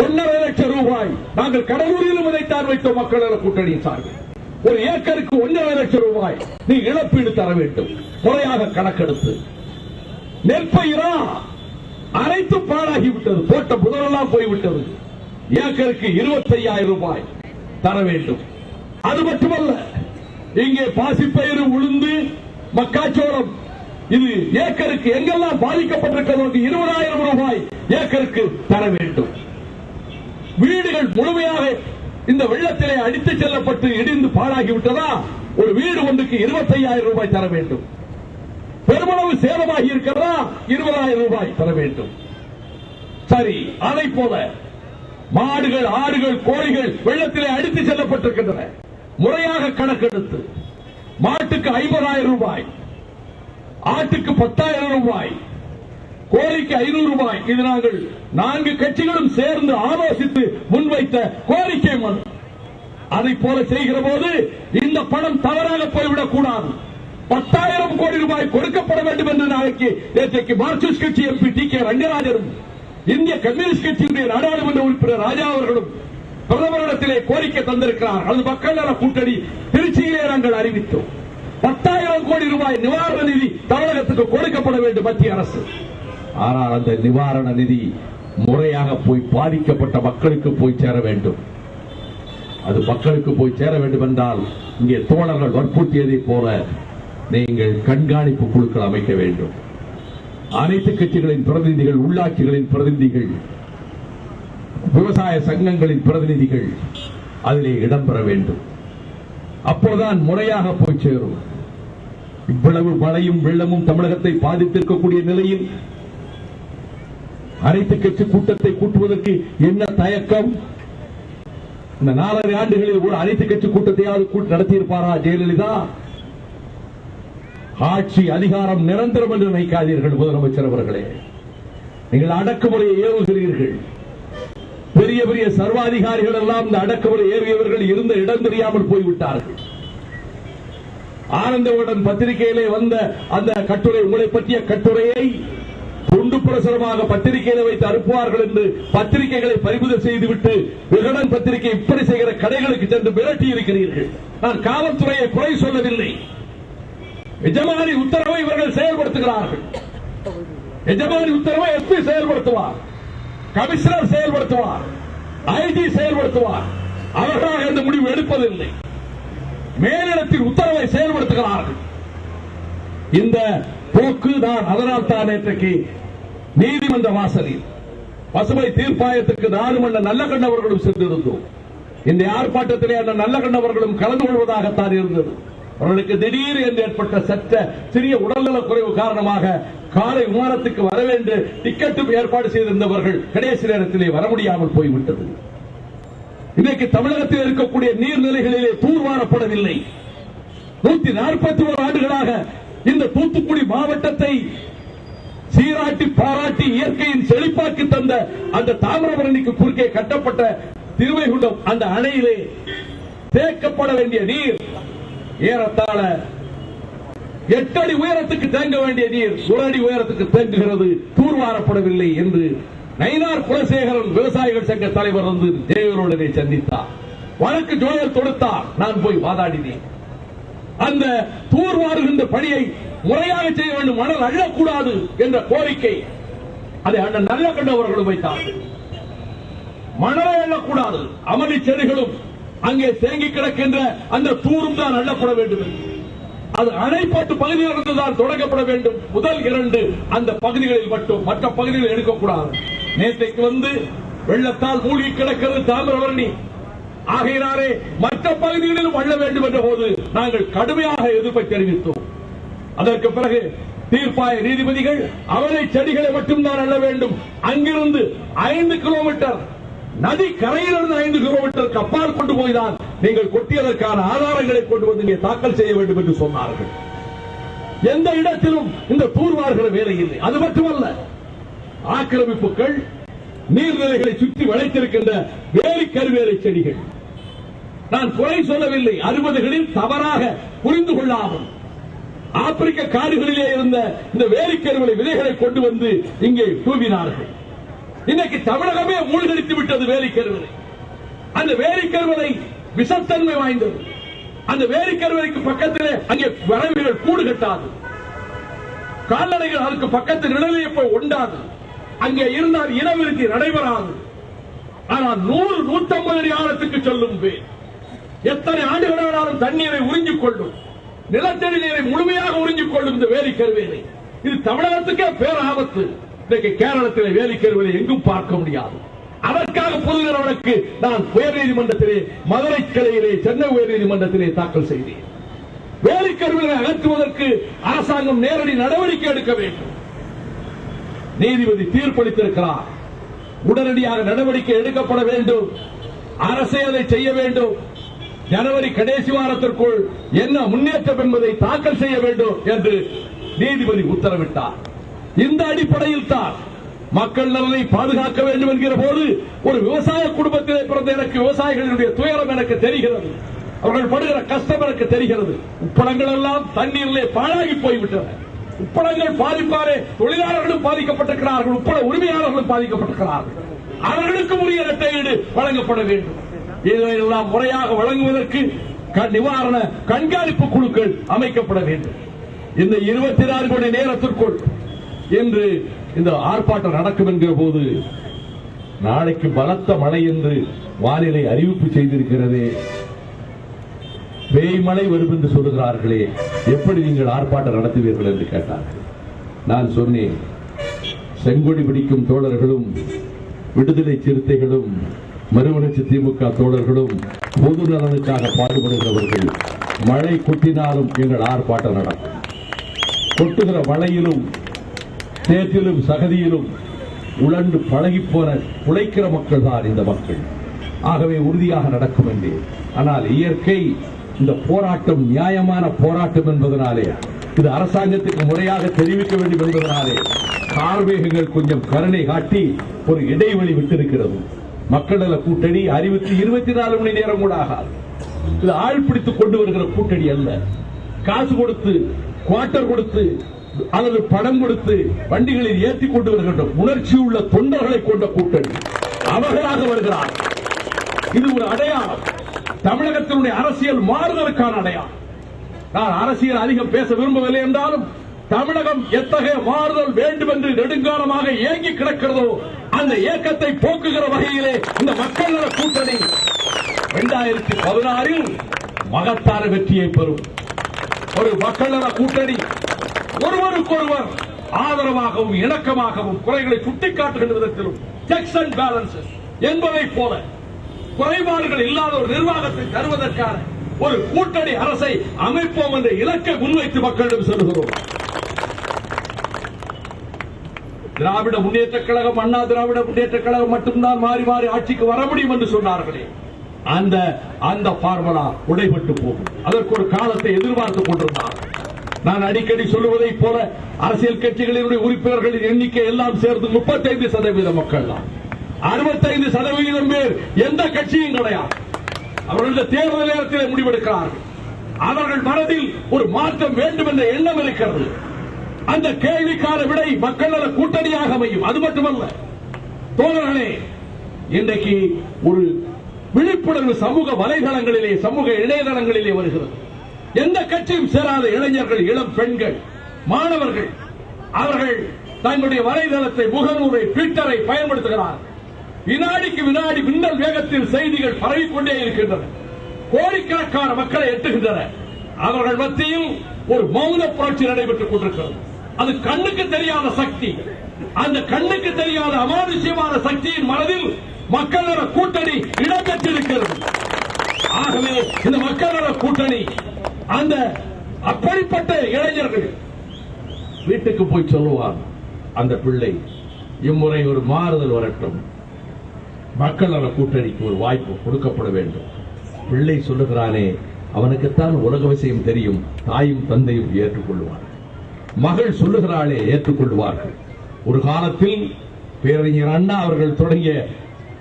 1.5 லட்சம் ரூபாய் நாங்கள் கடலூரிலும் இதைத்தான் வைத்தோம். மக்கள் நல கூட்டணி சார்பில் ஒரு ஏக்கருக்கு 1.5 லட்சம் ரூபாய் நீ இழப்பீடு தர வேண்டும், முறையாக கணக்கெடுத்து. நெற்பயிரா அனைத்து பாழாகிவிட்டது, போட்ட முதலெல்லாம் போய்விட்டது. ஏக்கருக்கு 25,000 ரூபாய் தர வேண்டும். அது மட்டுமல்ல, இங்கே பாசிப்பயிறு, உளுந்து, மக்காச்சோளம், இது ஏக்கருக்கு எங்கெல்லாம் பாதிக்கப்பட்டிருக்கிறது 20,000 ரூபாய் ஏக்கருக்கு தர வேண்டும். வீடுகள் முழுமையாக இந்த வெள்ளத்திலே அடித்துச் செல்லப்பட்டு இடிந்து பாழாகிவிட்டதா, ஒரு வீடு ஒன்றுக்கு 25,000 ரூபாய் தர வேண்டும். பெருமளவு சேதமாகி இருக்கிறதா, 20,000 ரூபாய் தர வேண்டும். சரி, அதை போல மாடுகள், ஆடுகள், கோழிகள் வெள்ளத்திலே அடித்து செல்லப்பட்டிருக்கின்றன. முறையாக கணக்கெடுத்து மாட்டுக்கு 50,000 ரூபாய், ஆட்டுக்கு 10,000 ரூபாய், கோழிக்கு 500 ரூபாய். இது நாங்கள் 4 கட்சிகளும் சேர்ந்து ஆலோசித்து முன்வைத்த கோரிக்கை மனு. அதை போல செய்கிற போது இந்த பணம் தவறாக போய்விடக் கூடாது. 10,000 கோடி ரூபாய் கொடுக்கப்பட வேண்டும் என்று நேற்றைக்கு மார்க்சிஸ்ட் கட்சி எம்பி டி.கே. ரங்கராஜனும், இந்திய கம்யூனிஸ்ட் கட்சியினுடைய நாடாளுமன்ற உறுப்பினர் ராஜா அவர்களும் பிரதமரிடத்திலே கோரிக்கை தந்திருக்கிறார். அது மக்கள் நல கூட்டணி திருச்சியிலே நாங்கள் அறிவித்தோம். 10,000 கோடி ரூபாய் நிவாரண நிதி தமிழகத்துக்கு கொடுக்கப்பட வேண்டும் மத்திய அரசு. ஆனால் அந்த நிவாரண நிதி முறையாக போய் பாதிக்கப்பட்ட மக்களுக்கு போய் சேர வேண்டும். அது மக்களுக்கு போய் சேர வேண்டும் என்றால் இங்கே தோழர்கள் வற்புறுத்தியதை போல நீங்கள் கண்காணிப்பு குழுக்கள் அமைக்க வேண்டும். அனைத்து கட்சிகளின் பிரதிநிதிகள், உள்ளாட்சிகளின் பிரதிநிதிகள், விவசாய சங்கங்களின் பிரதிநிதிகள் அதிலே இடம்பெற வேண்டும். அப்போதுதான் முறையாக போய் சேரும். இவ்வளவு மழையும் வெள்ளமும் தமிழகத்தை பாதித்திருக்கக்கூடிய நிலையில் அனைத்து கட்சி கூட்டத்தை கூட்டுவதற்கு என்ன தயக்கம்? இந்த 4 ஆண்டுகளில் கூட அனைத்து கட்சி கூட்டத்தையாவது நடத்தியிருப்பாரா ஜெயலலிதா? ஆட்சி அதிகாரம் நிரந்தரம் என்று நினைக்காதீர்கள் முதலமைச்சர் அவர்களே. நீங்கள் அடக்குமுறையை ஏவுகிறீர்கள். பெரிய பெரிய சர்வாதிகாரிகள் எல்லாம் இந்த அடக்குமுறை ஏறியவர்கள் இருந்த இடம் தெரியாமல் போய்விட்டார்கள். ஆனந்தவுடன் பத்திரிகையிலே வந்த அந்த கட்டுரை, உங்களை பற்றிய கட்டுரையை துண்டு பிரசுரமாக பத்திரிகையில வைத்து அனுப்புவார்கள் என்று பத்திரிகைகளை பறிமுதல் செய்துவிட்டு விகடன் பத்திரிகை இப்படி செய்கிற கடைகளுக்கு சென்று மிரட்டி இருக்கிறீர்கள். நான் காவல்துறையை குறை சொல்லவில்லை. எஜமானி உத்தரவை இவர்கள் செயல்படுத்துகிறார்கள். எஜமானி உத்தரவை எஸ்பி செயல்படுத்துவார். கமிஷனர் செயல்படுத்துவார், ஐஜி செயல்படுத்துவார். அவர்களாக இந்த முடிவு எடுப்பதில்லை, மேலிடத்தில் உத்தரவை செயல்படுத்துகிறார்கள். இந்த போக்கு தான். அதனால் தான் நேற்றைக்கு நீதிமன்ற வாசலில் பசுமை தீர்ப்பாயத்துக்கு நானும் நல்ல கண்டவர்களும் சென்றிருந்தோம். இந்த ஆர்ப்பாட்டத்திலே அந்த நல்ல கண்டவர்களும் கலந்து கொள்வதாகத்தான் இருந்தது. அவர்களுக்கு திடீர் என்று ஏற்பட்ட சற்ற சிறிய உடல்நலக் குறைவு காரணமாக காலை விமானத்துக்கு வர வேண்டும் டிக்கெட்டும் ஏற்பாடு செய்திருந்தவர்கள் கடைசி நேரத்திலே வர முடியாமல் போய்விட்டது. இன்றைக்கு தமிழகத்தில் இருக்கக்கூடிய நீர்நிலைகளிலே தூர்வாரப்படவில்லை. 141 ஆண்டுகளாக இந்த தூத்துக்குடி மாவட்டத்தை சீராட்டி பாராட்டி இயற்கையின் செழிப்பாக்கி தந்த அந்த தாமிரபரணிக்கு குறுக்கே கட்டப்பட்ட திருவைகுண்டம் அந்த அணையிலே தேக்கப்பட வேண்டிய நீர் ஏறத்தாழ 8 அடி உயரத்துக்கு தேங்க வேண்டிய நீர் 1 அடி உயரத்துக்கு தேங்குகிறது, தூர்வாரப்படவில்லை என்று நயினார் குலசேகரன் விவசாயிகள் சங்க தலைவர் வந்து தேவரோடனை சந்தித்தார். வழக்கு ஜோயல் தொடுத்தார். நான் போய் வாதாடினேன். அந்த தூர்வாருகின்ற பணியை முறையாக செய்ய வேண்டும், மணல் அள்ளக்கூடாது என்ற கோரிக்கை அதை அண்ணன் நல்ல கண்டவர்களும் வைத்தார்கள். மணலை அள்ளக்கூடாது, அமளி செடிகளும் அங்கே தேங்கி கிடக்கின்ற அந்த தூரும் தான் அள்ளப்பட வேண்டும். அது அணைப்பட்டு பகுதியிலிருந்து தான் தொடங்கப்பட வேண்டும். முதல் 2 அந்த பகுதிகளில் மட்டும், மற்ற பகுதிகளில் எடுக்கக்கூடாது. நேற்றைக்கு வந்து வெள்ளத்தால் மூழ்கி கிடக்கிறது தாமிரபரணி. ஆகையினாலே மற்ற பகுதிகளிலும் அள்ள வேண்டும் என்ற போது நாங்கள் கடுமையாக எதிர்ப்பை தெரிவித்தோம். அதற்கு பிறகு தீர்ப்பாய நீதிபதிகள் அவரை செடிகளை மட்டும்தான் அள்ள வேண்டும், அங்கிருந்து 5 கிலோமீட்டர் நதி கரையிலிருந்து 5 கிலோமீட்டருக்கு அப்பால் கொண்டு போய்தான் நீங்கள் கொட்டியதற்கான ஆதாரங்களை கொண்டு வந்து இங்கே தாக்கல் செய்ய வேண்டும் என்று சொன்னார்கள். எந்த இடத்திலும் இந்த தூர்வார்கிற வேலை இல்லை. அது மட்டுமல்ல, ஆக்கிரமிப்புகள், நீர்நிலைகளை சுற்றி வளைத்திருக்கின்ற வேலி கருவேலை செடிகள், நான் குறை சொல்லவில்லை, 60களில் தவறாக புரிந்து கொள்ளாமல் ஆப்பிரிக்க காடுகளிலே இருந்த இந்த வேலிக்கருவேலை விதைகளை கொண்டு வந்து இங்கே தூவினார்கள். இன்னைக்கு தமிழகமே மூழ்கடித்து விட்டது வேலிக்கருவேலை. அந்த வேலிக்கருவேலை விஷத்தன்மை வாய்ந்தது. அந்த வேலிக்கருவேலைக்கு பக்கத்திலே அங்கே வரவிகள் கூடு கட்டாது, கால்நடைகள் அதுக்கு பக்கத்தில் நிழலில் போய் உண்டாது, அங்கே இருந்தால் இனவிருத்தி நடைபெறாது. ஆனால் 100-150 அடி ஆழத்துக்கு செல்லும் பேர் எத்தனை ஆண்டுகளாலும் தண்ணீரை உறிஞ்சிக் கொள்ளும், நிலத்தடி நீரை முழுமையாக உறிஞ்சிக் கொள்ளும் இந்த வேலிக்கருவேலை. இது தமிழகத்துக்கே பேராபத்து. இன்றைக்கு கேரளத்தில் வேலிக்கருவேலை எங்கும் பார்க்க முடியாது. அதற்காக பொதுநல வழக்கு நான் உயர்நீதிமன்றத்திலே, மதுரை கிளையிலே, சென்னை உயர்நீதிமன்றத்திலே தாக்கல் செய்தேன். வேலிக்கருவேலை அகற்றுவதற்கு அரசாங்கம் நேரடி நடவடிக்கை எடுக்க வேண்டும். நீதிபதி தீர்ப்பளித்திருக்கிறார். உடனடியாக நடவடிக்கை எடுக்கப்பட வேண்டும். அரசே அதை செய்ய வேண்டும். ஜனவரி கடைசி வாரத்திற்குள் என்ன முன்னேற்றம் என்பதை தாக்கல் செய்ய வேண்டும் என்று நீதிபதி உத்தரவிட்டார். இந்த அடிப்படையில் தான் மக்கள் நலனை பாதுகாக்க வேண்டும் என்கிற போது ஒரு விவசாய குடும்பத்திலே பிறந்த எனக்கு விவசாயிகளுடைய துயரம் எனக்கு தெரிகிறது. அவர்கள் படுகிற கஷ்டம் எனக்கு தெரிகிறது. உப்பளங்கள் எல்லாம் தண்ணீரிலே பாழாகி போய்விட்டன. உப்பளங்கள் பாதிப்பாரே தொழிலாளர்களும் பாதிக்கப்பட்டிருக்கிறார்கள், உப்பள உரிமையாளர்களும் பாதிக்கப்பட்டிருக்கிறார்கள். அவர்களுக்கு உரிய இரட்டையீடு வழங்கப்பட வேண்டும். இதையெல்லாம் முறையாக வழங்குவதற்கு நிவாரண கண்காணிப்பு குழுக்கள் அமைக்கப்பட வேண்டும். இந்த 24 மணி நேரத்திற்குள் இன்று இந்த ஆர்ப்பாட்டம் நடக்கும் என்கிற போது நாளைக்கு பலத்த மழை என்று வானிலை அறிவிப்பு செய்திருக்கிறது. பேய்மழை வரும் என்று சொல்லுகிறார்களே, எப்படி நீங்கள் ஆர்ப்பாட்டம் நடத்துவீர்கள் என்று கேட்டார்கள். நான் சொன்னேன், செங்கொடி பிடிக்கும் தோழர்களும், விடுதலை சிறுத்தைகளும், மறுமலர்ச்சி திமுக தோழர்களும், பொது நலனுக்காக பாடுபடுகிறவர்கள், மழை கொட்டினாலும் எங்கள் ஆர்ப்பாட்டம் நடக்கும். கொட்டுகிற மழையிலும் சேற்றிலும் சகதியிலும் உழண்டு பழகி போன உழைக்கிற மக்கள் தான் இந்த மக்கள். ஆகவே உறுதியாக நடக்கும் என்றே. ஆனால் இயற்கை இந்த போராட்டம் நியாயமான போராட்டம் என்பதனாலே, இது அரசாங்கத்துக்கு முறையாக தெரிவிக்க வேண்டும் என்பதனாலே கார்வேகங்கள் கொஞ்சம் கருணை காட்டி ஒரு இடைவெளி விட்டிருக்கிறது. மக்கள் நல கூட்டணி அறிவித்து 24 மணி நேரம் கூட ஆகாது. இது ஆள் பிடித்துக் கொண்டு வருகிற கூட்டணி அல்ல. காசு கொடுத்து, குவார்டர் கொடுத்து அல்லது பணம் கொடுத்து வண்டிகளில் ஏற்றி கொண்டு வருகின்ற உணர்ச்சி உள்ள தொண்டர்களை கொண்ட கூட்டணி. அவர்களாக வருகிறார். இது ஒரு அடையாளம், தமிழகத்தினுடைய அரசியல் மாறுதலுக்கான அடையாளம். நான் அரசியல் அதிகம் பேச விரும்பவில்லை என்றாலும் தமிழகம் எத்தகைய மாறுதல் வேண்டும் என்று நெடுங்காலமாக ஏங்கி கிடக்கிறதோ அந்த இயக்கத்தை போக்குகிற வகையிலே இந்த மக்கள் நல கூட்டணி 2016 மகத்தான வெற்றியை பெறும். ஒரு மக்கள் நல கூட்டணி ஒருவருக்கொருவர் ஆதரவாகவும் இணக்கமாகவும் குறைகளை சுட்டிக்காட்டுகின்ற விதத்திலும் செக்ஸ் அண்ட் பேலன்சஸ் என்பதை போல குறைபாடுகள் இல்லாத ஒரு நிர்வாகத்தை தருவதற்கான ஒரு கூட்டணி அரசை அமைப்போம் என்ற இலக்கை முன்வைத்து மக்களிடம் சொல்லுகிறோம். திராவிட முன்னேற்ற கழகம், அண்ணா திராவிட முன்னேற்ற கழகம் மட்டும்தான் மாறி மாறி ஆட்சிக்கு வர முடியும் என்று சொன்னார்களே, அந்த பார்முலா உடைபட்டு போகும். அதற்கு ஒரு காலத்தை எதிர்பார்த்துக் கொண்டிருந்தார். நான் அடிக்கடி சொல்லுவதை போல அரசியல் கட்சிகளினுடைய உறுப்பினர்களின் எண்ணிக்கை எல்லாம் சேர்ந்து 35% மக்கள் தான். 65% பேர் எந்த கட்சியும் கிடையாது. அவர்கள் தேர்தல் நேரத்தில் முடிவெடுக்கிறார்கள். அவர்கள் மனதில் ஒரு மாற்றம் வேண்டும் என்ற எண்ணம் இருக்கிறது. அந்த கேள்விக்கான விடை மக்கள் நல கூட்டணியாக அமையும். அது மட்டுமல்ல தோழர்களே, இன்றைக்கு ஒரு விழிப்புணர்வு சமூக வலைதளங்களிலே, சமூக இணையதளங்களிலே வருகிறது. எந்த கட்சியும் சேராத இளைஞர்கள், இளம் பெண்கள், மாணவர்கள் அவர்கள் தங்களுடைய வலைதளத்தை, முகநூலை, ட்விட்டரை பயன்படுத்துகிறார்கள். வினாடிக்கு வினாடி மின்னல் வேகத்தில் செய்திகள் பரவிக்கொண்டே இருக்கின்றன. கோடிக்கணக்கான மக்களை எட்டுகின்றன. அவர்கள் மத்தியில் ஒரு மௌன புரட்சி நடைபெற்றுக் கொண்டிருக்கிறது. அது கண்ணுக்கு தெரியாத சக்தி. அந்த கண்ணுக்கு தெரியாத அமானுஷ்யமான சக்தியின் மனதில் மக்கள் நல கூட்டணி இடம்பெற்றிருக்கிறது. ஆகவே இந்த மக்கள் நல கூட்டணி அந்த அப்படிப்பட்ட இளைஞர்கள் வீட்டுக்கு போய் சொல்லுவார், அந்த பிள்ளை இம்முறை ஒரு மாறுதல் வரட்டும், மக்கள் நல கூட்டணிக்கு ஒரு வாய்ப்பு கொடுக்கப்பட வேண்டும். பிள்ளை சொல்லுகிறானே, அவனுக்குத்தான் உலக விஷயம் தெரியும், தாயும் தந்தையும் ஏற்றுக்கொள்வார்கள். மகள் சொல்லுகிறாளே, ஏற்றுக்கொள்வார்கள். ஒரு காலத்தில் பேரறிஞர் அண்ணா அவர்கள் தொடங்கிய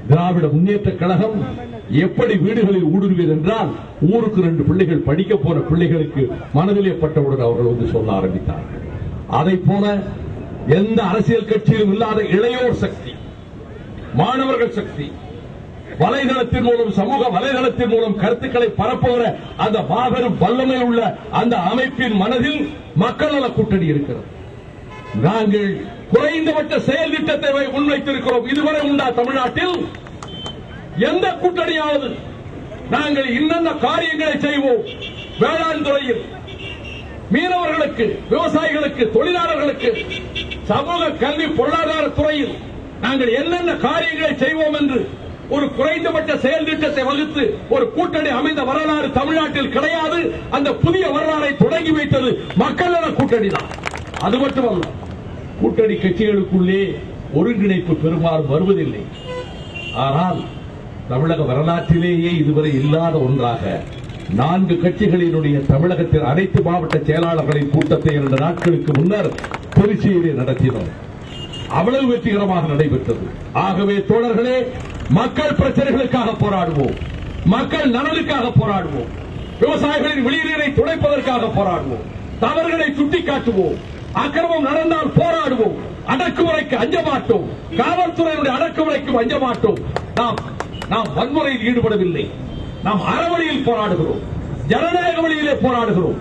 திராவிட முன்னேற்ற கழகம் எப்படி வீடுகளில் ஊடுருவியது என்றால், ஊருக்கு 2 பிள்ளைகள் படிக்க போன பிள்ளைகளுக்கு மனதிலே பட்டவுடன் அவர்கள் வந்து சொல்ல ஆரம்பித்தார்கள். அதை போல எந்த அரசியல் கட்சியிலும் இல்லாத இளையோர் சக்தி, மாணவர்கள் சக்தி, வலைதளத்தின் மூலம், சமூக வலைதளத்தின் மூலம் கருத்துக்களை பரப்புகிற அந்த மாபெரும் வல்லமை உள்ள அந்த அமைப்பின் மனதில் மக்கள் நல கூட்டணி இருக்கிறது. நாங்கள் குறைந்தபட்ச செயல் திட்டத்தை முன்வைத்திருக்கிறோம். இதுவரை உண்டா தமிழ்நாட்டில் எந்த கூட்டணியாவது நாங்கள் இன்னென்ன காரியங்களை செய்வோம், வேளாண் துறையில், மீனவர்களுக்கு, விவசாயிகளுக்கு, தொழிலாளர்களுக்கு, சமூக கல்வி பொருளாதார துறையில் நாங்கள் என்னென்ன காரியங்களை செய்வோம் என்று ஒரு குறைந்தபட்ச செயல் திட்டத்தை வகுத்து ஒரு கூட்டணி அமைந்த வரலாறு தமிழ்நாட்டில் கிடையாது. அந்த புதிய வரலாறை தொடங்கி வைத்தது மக்கள் நல கூட்டணி தான். அது மட்டுமல்ல, கூட்டணி கட்சிகளுக்குள்ளே ஒருங்கிணைப்பு பெரும்பாலும் வருவதில்லை. ஆனால் தமிழக வரலாற்றிலேயே இதுவரை இல்லாத ஒன்றாக 4 கட்சிகளினுடைய தமிழகத்தில் அனைத்து மாவட்ட செயலாளர்களின் கூட்டத்தை 2 நாட்களுக்கு முன்னர் திருச்சியிலே நடத்தினோம். அவ்வளவு வெற்றிகரமாக நடைபெற்றது. ஆகவே தோழர்களே, மக்கள் பிரச்சனைகளுக்காக போராடுவோம், மக்கள் நலனுக்காக போராடுவோம், விவசாயிகளின் வெளிநீரை துடைப்பதற்காக போராடுவோம், தவறுகளை சுட்டிக்காட்டுவோம், அக்கிரமம் நடந்தால் போராடுவோம், அடக்குமுறைக்கு அஞ்ச மாட்டோம், காவல்துறையினுடைய அடக்குமுறைக்கும் அஞ்ச மாட்டோம். நாம் வன்முறையில் ஈடுபடவில்லை, நாம் அறவழியில் போராடுகிறோம், ஜனநாயக வழியிலே போராடுகிறோம்.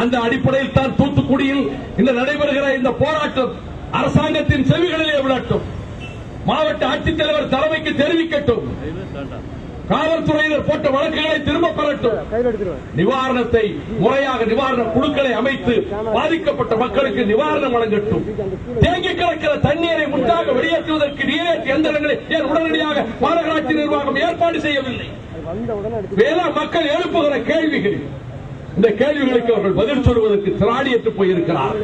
அந்த அடிப்படையில் தான் தூத்துக்குடியில் இந்த நடைபெறுகிற இந்த போராட்டம் அரசாங்கத்தின் செவிகளிலே விழட்டும். மாவட்ட ஆட்சித்தலைவர் தலைமைக்கு தெரிவிக்கட்டும். காவல்துறையினர் போட்ட வழக்குகளை திரும்ப பெறட்டும். நிவாரணத்தை முறையாக நிவாரண குழுக்களை அமைத்து பாதிக்கப்பட்ட மக்களுக்கு நிவாரணம் வழங்கட்டும். தேங்கி கிடக்கிற தண்ணீரை முற்றாக வெளியேற்றுவதற்கு நீரேற்று எந்திரங்களை ஏன் உடனடியாக மாநகராட்சி நிர்வாகம் ஏற்பாடு செய்யவில்லை? வேளா மக்கள் எழுப்புகிற கேள்விகள், இந்த கேள்விகளுக்கு அவர்கள் பதில் சொல்வதற்கு திராணியற்று போயிருக்கிறார்.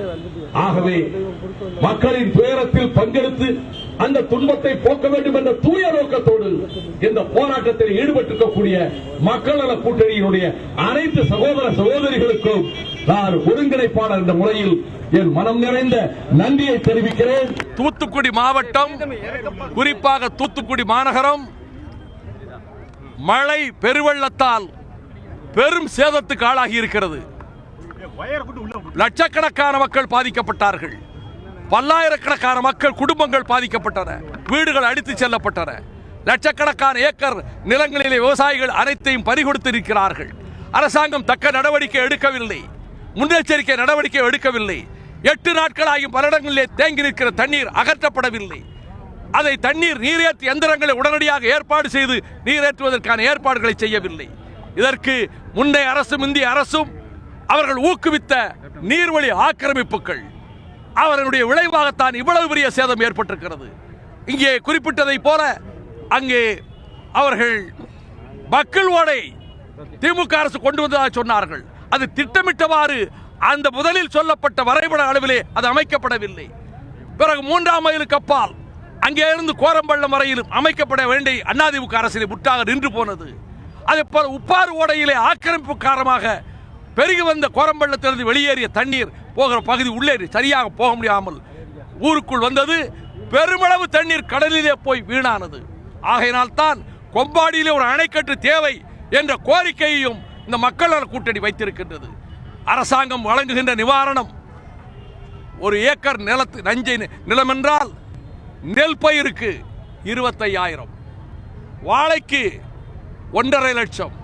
ஆகவே மக்களின் துயரத்தில் பங்கெடுத்து அந்த துன்பத்தை போக்க வேண்டும் என்ற தூய நோக்கத்தோடு இந்த போராட்டத்தில் ஈடுபட்டிருக்கக்கூடிய மக்கள் நல கூட்டணியினுடைய அனைத்து சகோதர சகோதரிகளுக்கும் நான் ஒருங்கிணைப்பாளர் என்ற முறையில் என் மனம் நிறைந்த நன்றியை தெரிவிக்கிறேன். தூத்துக்குடி மாவட்டம், குறிப்பாக தூத்துக்குடி மாநகரம் மழை பெருவெள்ளத்தால் பெரும் சேதத்துக்கு ஆளாகி இருக்கிறது. லட்சக்கணக்கான மக்கள் பாதிக்கப்பட்டார்கள். பல்லாயிரக்கணக்கான மக்கள் குடும்பங்கள் பாதிக்கப்பட்டன. வீடுகள் அடித்து செல்லப்பட்டன. லட்சக்கணக்கான ஏக்கர் நிலங்களிலே விவசாயிகள் அனைத்தையும் பறிகொடுத்திருக்கிறார்கள். அரசாங்கம் தக்க நடவடிக்கை எடுக்கவில்லை, முன்னெச்சரிக்கை நடவடிக்கை எடுக்கவில்லை. 8 நாட்களாகியும் பல இடங்களிலே தேங்கி நிற்கிற தண்ணீர் அகற்றப்படவில்லை. அதை தண்ணீர் நீரேற்று எந்திரங்களை உடனடியாக ஏற்பாடு செய்து நீரேற்றுவதற்கான ஏற்பாடுகளை செய்யவில்லை. இதற்கு முன்னைய அரசும் இந்திய அரசும் அவர்கள் ஊக்குவித்த நீர்வழி ஆக்கிரமிப்புகள் அவர்களுடைய விளைவாகத்தான் இவ்வளவு பெரிய சேதம் ஏற்பட்டிருக்கிறது. இங்கே குறிப்பிட்டதை போல அங்கே அவர்கள் மக்கள் ஓடை திமுக அரசு கொண்டு வந்ததாக சொன்னார்கள். அது திட்டமிட்டவாறு அந்த முதலில் சொல்லப்பட்ட வரைபட அளவிலே அது அமைக்கப்படவில்லை. பிறகு 3ஆம் மைலுக்கு அப்பால் அங்கே இருந்து கோரம்பள்ளம் வரையிலும் அமைக்கப்பட வேண்டிய அதிமுக அரசிலே முற்றாக நின்று போனது. அதே போல உப்பாறு ஓடையிலே ஆக்கிரமிப்பு காரணமாக பெருகி வந்த கோரம்பள்ளத்திலிருந்து வெளியேறிய தண்ணீர் போகிற பகுதி உள்ளே சரியாக போக முடியாமல் ஊருக்குள் வந்தது. பெருமளவு தண்ணீர் கடலிலே போய் வீணானது. ஆகையினால் தான் கொம்பாடியிலே ஒரு அணைக்கட்டு தேவை என்ற கோரிக்கையையும் இந்த மக்கள் நல கூட்டணி வைத்திருக்கின்றது. அரசாங்கம் வழங்குகின்ற நிவாரணம் ஒரு ஏக்கர் நிலத்து நஞ்சை நிலம் என்றால் நெல் பயிருக்கு 25,000, வாழைக்கு 1.5 லட்சம்.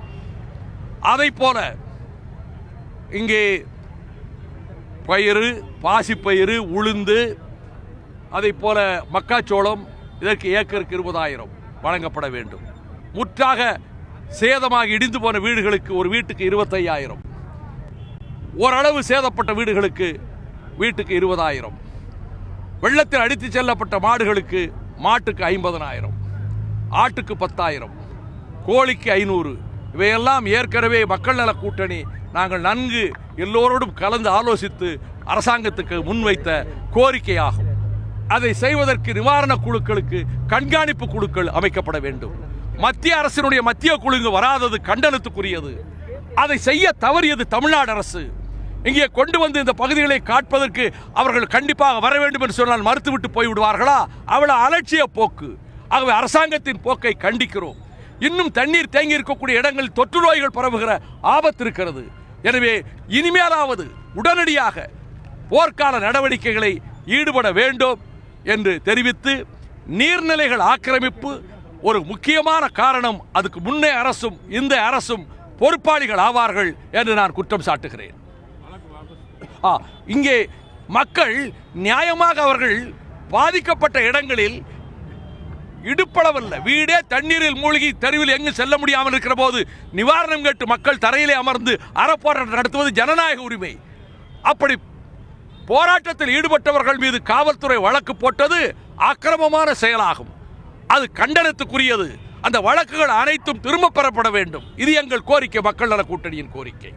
அதை போல இங்கே பயிறு, பாசிப்பயிறு, உளுந்து, அதை போல மக்காச்சோளம் இதற்கு ஏக்கருக்கு 20,000 வழங்கப்பட வேண்டும். முற்றாக சேதமாக இடிந்து போன வீடுகளுக்கு ஒரு வீட்டுக்கு 25,000, ஓரளவு சேதப்பட்ட வீடுகளுக்கு வீட்டுக்கு 20,000, வெள்ளத்தில் அடித்து செல்லப்பட்ட மாடுகளுக்கு மாட்டுக்கு 50,000, ஆட்டுக்கு 10,000, கோழிக்கு 500. இவையெல்லாம் ஏற்கனவே மக்கள் நல கூட்டணி நாங்கள் நன்கு எல்லோரோடும் கலந்து ஆலோசித்து அரசாங்கத்துக்கு முன்வைத்த கோரிக்கையாகும். அதை செய்வதற்கு நிவாரண குழுக்களுக்கு கண்காணிப்பு குழுக்கள் அமைக்கப்பட வேண்டும். மத்திய அரசினுடைய மத்திய குழு வராதது கண்டனத்துக்குரியது. அதை செய்ய தவறியது தமிழ்நாடு அரசு. இங்கே கொண்டு வந்து இந்த பகுதிகளை காட்பதற்கு அவர்கள் கண்டிப்பாக வர வேண்டும் என்று சொன்னால் மறுத்துவிட்டு போய்விடுவார்களா? அவ்வளவு அலட்சிய போக்கு. ஆகவே அரசாங்கத்தின் போக்கை கண்டிக்கிறோம். இன்னும் தண்ணீர் தேங்கி இருக்கக்கூடிய இடங்களில் தொற்று நோய்கள் பரவுகிற ஆபத்து இருக்கிறது. எனவே இனிமேலாவது உடனடியாக போர்க்கால நடவடிக்கைகளை ஈடுபட வேண்டும் என்று தெரிவித்து, நீர்நிலைகள் ஆக்கிரமிப்பு ஒரு முக்கியமான காரணம். அதுக்கு முன்னே அரசும் இந்த அரசும் பொறுப்பாளிகள் ஆவார்கள் என்று நான் குற்றம் சாட்டுகிறேன். இங்கே மக்கள் நியாயமாக அவர்கள் பாதிக்கப்பட்ட இடங்களில் இடுப்பளவல்ல வீடே தண்ணீரில் மூழ்கி தெருவில் எங்கு செல்ல முடியாமல் இருக்கிற போது நிவாரணம் கேட்டு மக்கள் தரையிலே அமர்ந்து அறப்போராட்டம் நடத்துவது ஜனநாயக உரிமை. அப்படி போராட்டத்தில் ஈடுபட்டவர்கள் மீது காவல்துறை வழக்கு போட்டது அக்கிரமமான செயலாகும். அது கண்டனத்துக்குரியது. அந்த வழக்குகள் அனைத்தும் திரும்ப பெறப்பட வேண்டும். இது எங்கள் கோரிக்கை, மக்கள் நல கூட்டணியின் கோரிக்கை.